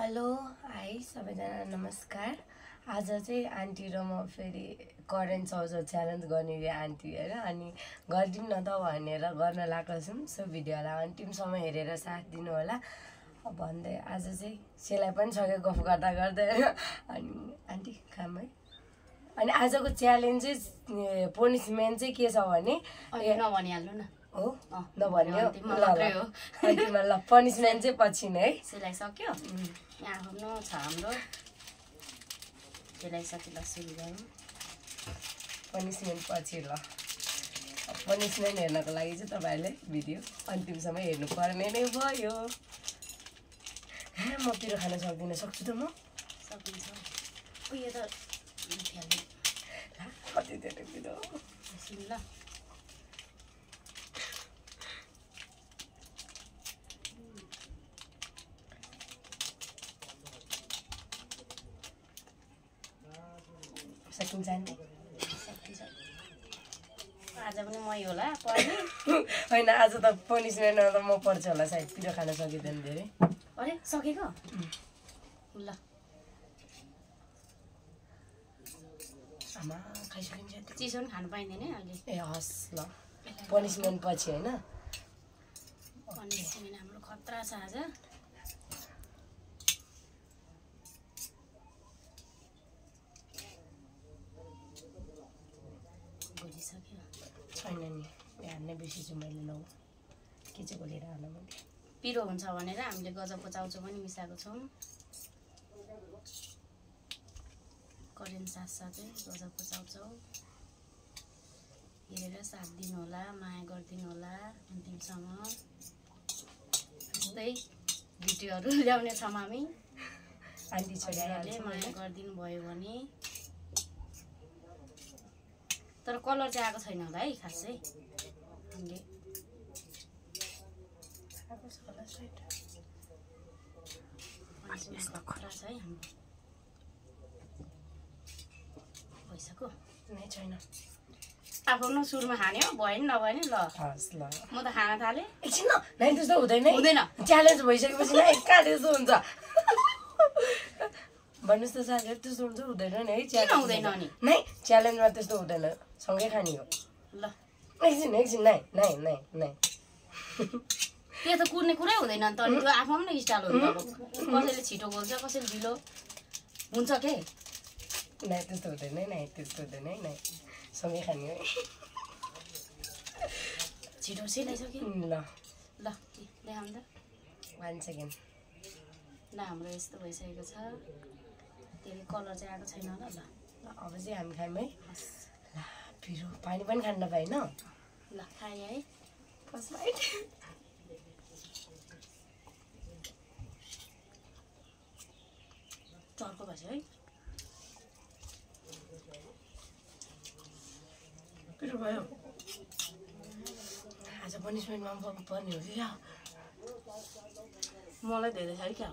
Hello hi सबैजना नमस्कार। आज चाहिँ आन्टी र म फेरि करेन्ट चाउचाउ च्यालेन्ज गर्ने रे आन्टी हैन, अनि गरिदिउँ न त भनेर गर्न लागेको छौँ। सो भिडियोलाई अन्तिमसम्म हेरेर साथ दिनु होला भन्दै आज चाहिँ सेलाई पनि सक्यो गफ गर्दा गर्दै हैन। अनि आन्टी काम है। अनि आजको च्यालेन्ज चाहिँ पनिसमेन्ट चाहिँ के छ भने नभनिहाल्नु न हो नभन्यो अन्तिममा ल पनिसमेन्ट चाहिँ पछि नै है। सेलाइ सक्यो यहाँ आफ्नो छ हाम्रो सेलाइ सकिल सुरु गरौँ पनिसमेन्ट पछि ल। पनिसमेन्ट हेर्नको लागि चाहिँ तपाईँहरूले भिडियो अन्तिमसम्म हेर्नुपर्ने नै भयो। म पिरो खान सक्दिनँ, सक्छु त म सकिन्छ। उयो त कति धेरै पिरो ल सकिन्छ नि सकिन्छ। आज पनि मै होला पर्ने होइन, आज त पनिसमेन्टमा त म पर्छ होला सायद, पिरो खान सकिँदैन धेरै। अरे सकेको ल आमा खाइसकिन्छ चिसो पनि खानु पाइँदैन अहिले। ए हस् ल पनिसमेन्ट पछि होइन। पनिसमेन्ट हाम्रो खतरा छ आज। छैन नि बिहान नै बेसी चाहिँ मैले लौ के चाहिँ गोलेर हाल्नु मैले। पिरो हुन्छ भनेर हामीले गजबको चाउचाउ पनि मिसाएको छौँ। करेन्ट साथसाथै गजबको चाउचाउ हेरेर साथ दिनु होला, माया गरिदिनु होला अन्तिमसम्म। यस्तै भिडियोहरू ल्याउने छौँ हामी। आन्टी छोरीहरूले माया गरिदिनु भयो भने। तर कलर चाहिँ आएको छैन होला है खास चाहिँ हामीले खतरा छ है हाम्रो भइसक्यो नै छैन। आफ्नो सुरुमा खाने हो भयो नि नभयो नि ल हस् ल म त खान थालेँ। एकछिन न नाइ त्यस्तो हुँदैन हुँदैन च्यालेन्ज भइसकेपछि नाइ कहाँ त्यस्तो हुन्छ भन्नुहोस् त साथीहरू, त्यस्तो हुन्छ हुँदैन नि है किन हुँदैन नि नाइ च्यालेन्जमा त्यस्तो हुँदैन, सँगै खाने हो। ल एकछिन एकछिन नाइ नाइ नाइ नाइ त्यो त कुर्ने कुरै हुँदैन नि त। अनि त्यो आफ्नो पनि स्टाइल हुन्छ। अब कसैले छिटो बोल्छ कसैले ढिलो हुन्छ के। नाइ त्यस्तो हुँदैन है, नाइ त्यस्तो हुँदैन है, नाइ सँगै खाने हो है। छिटो सेलाइसक्यो ल ल देखाउनु त 1 सेकेन्ड। ल हाम्रो यस्तो भइसकेको छ। त्यसले कलर चाहिँ आएको छैन होला। ल अब चाहिँ हामी खायौँ है। ल पिरो पानी पनि खान नपाएन। ल खाएँ है फर्स्ट बाइट। चर्को भएछ है। पिरो भयो। आज पनिसमेन्टमा पनि पर्ने हो कि क्या। मलाई धेरै छ है क्या।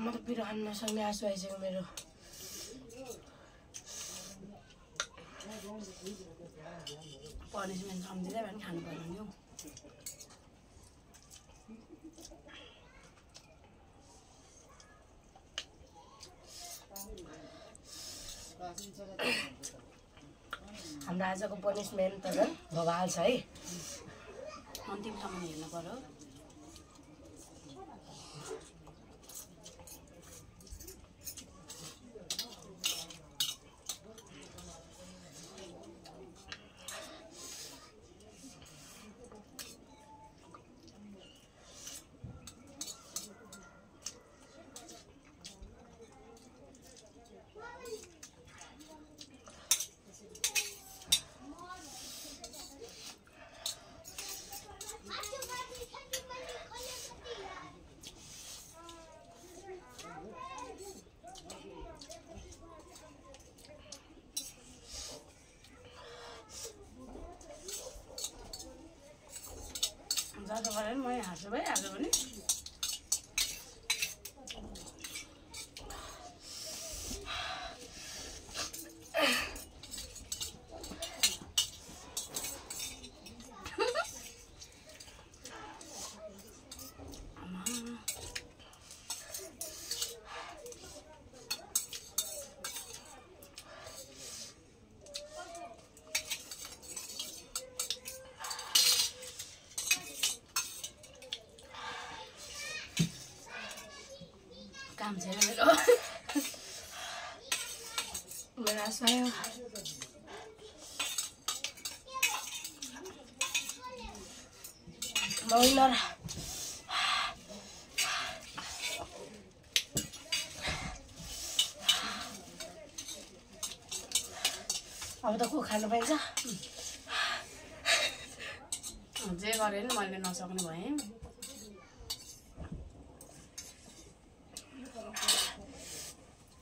म त पिरो खान नसक्ने आँसु आइसक्यो मेरो। पनिसमेन्ट सम्झिँदै पनि खानु पर्यो नि हौ। हाम्रो आजको पनिसमेन्ट त झन् भवाल छ है। अन्तिमसम्म हेर्नु पर्यो। दसो परेन म हाँस्छु भाइ आज पनि काम छैन मेरो मेरो आयो मौनर अब त को खानु पाइन्छ जे गरे नि मैले नसक्ने भएँ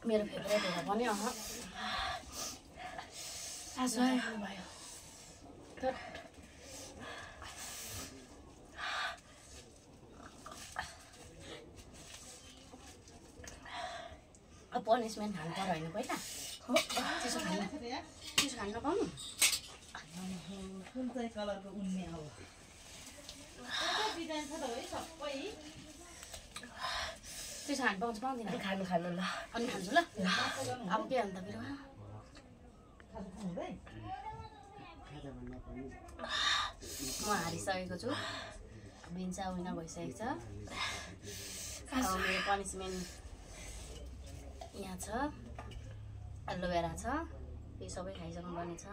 मेरो फेभरेट हो पनि आज भयो पनिसमेन्ट खानु पर्यो होइन पहिला त्यसो खानु नपाउनु कुन चाहिँ कलरको उन्ने हो डिजाइन छ त है सबै त्यसो खानु पाउँछ पाउँदैन खानु खानु ल अनि खान्छु ल अब के अन्त मेरो म हारिसकेको छु बिन्सा विनर भइसकेको छ अब मेरो पनिसमेन्ट यहाँ छ एलोभेरा छ यो सबै खाइसक्नु पर्ने छ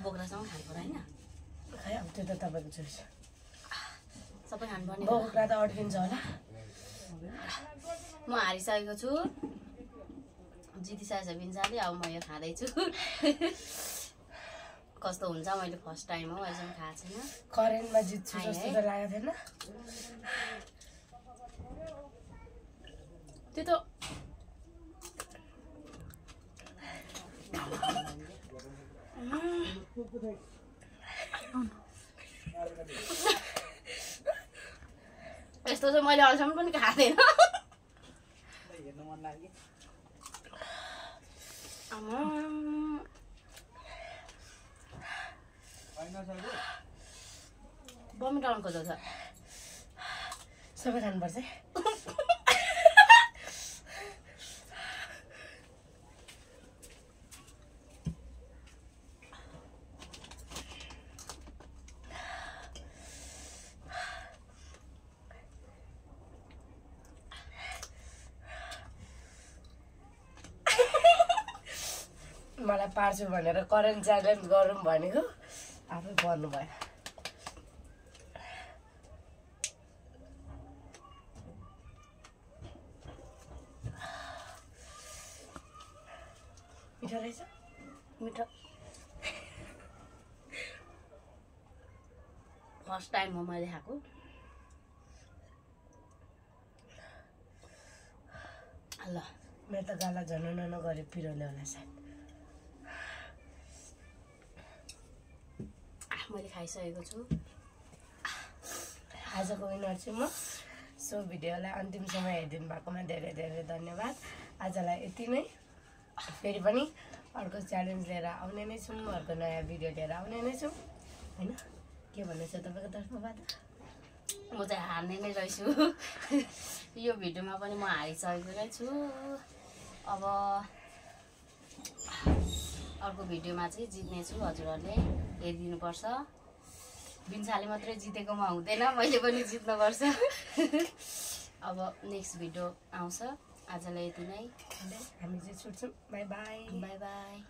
बोक्रासँग खानु पर्यो होइन खै अब त्यो त तपाईँको चोइस सबै खानु पर्ने बोक्रा त अड्किन्छ होला म हारिसकेको छु जितिसकेको छ बिन्साले अब म यो खाँदैछु कस्तो हुन्छ मैले फर्स्ट टाइम हो अहिलेसम्म खाएको छैन करेन्टमा जित्छु जस्तो त लागेको थिएन त्यो त यस्तो चाहिँ मैले अहिलेसम्म पनि खाएको थिएन हेर्न मन लाग्यो बमिट आउनु खोज्छ छ सबै खानुपर्छ है मलाई पार्छु भनेर करेन्ट च्यालेन्ज गरौँ भनेको आफै पर्नु भयो मिठो रहेछ मिठो फर्स्ट टाइम हो मैले खाएको ल मेरो त गाला झन् नगरे पिरोले होला सायद मैले खाइसकेको छु आजको विनर चाहिँ म सो भिडियोलाई अन्तिमसम्म हेरिदिनु भएकोमा धेरै धेरै धन्यवाद आजलाई यति नै फेरि पनि अर्को च्यालेन्ज लिएर आउने नै छौँ अर्को नयाँ भिडियो लिएर आउने नै छौँ होइन के भन्नु छ तपाईँको तर्फबाट म चाहिँ हार्ने नै रहेछु यो भिडियोमा पनि म हारिसकेको नै छु अब अर्को भिडियोमा चाहिँ जित्नेछु हजुरहरूले हेरिदिनुपर्छ बिन्साले मात्रै जितेकोमा हुँदैन मैले पनि जित्नुपर्छ अब नेक्स्ट भिडियो आउँछ आजलाई यति नै हामी चाहिँ छुट्छौँ बाई बाई बाई बाई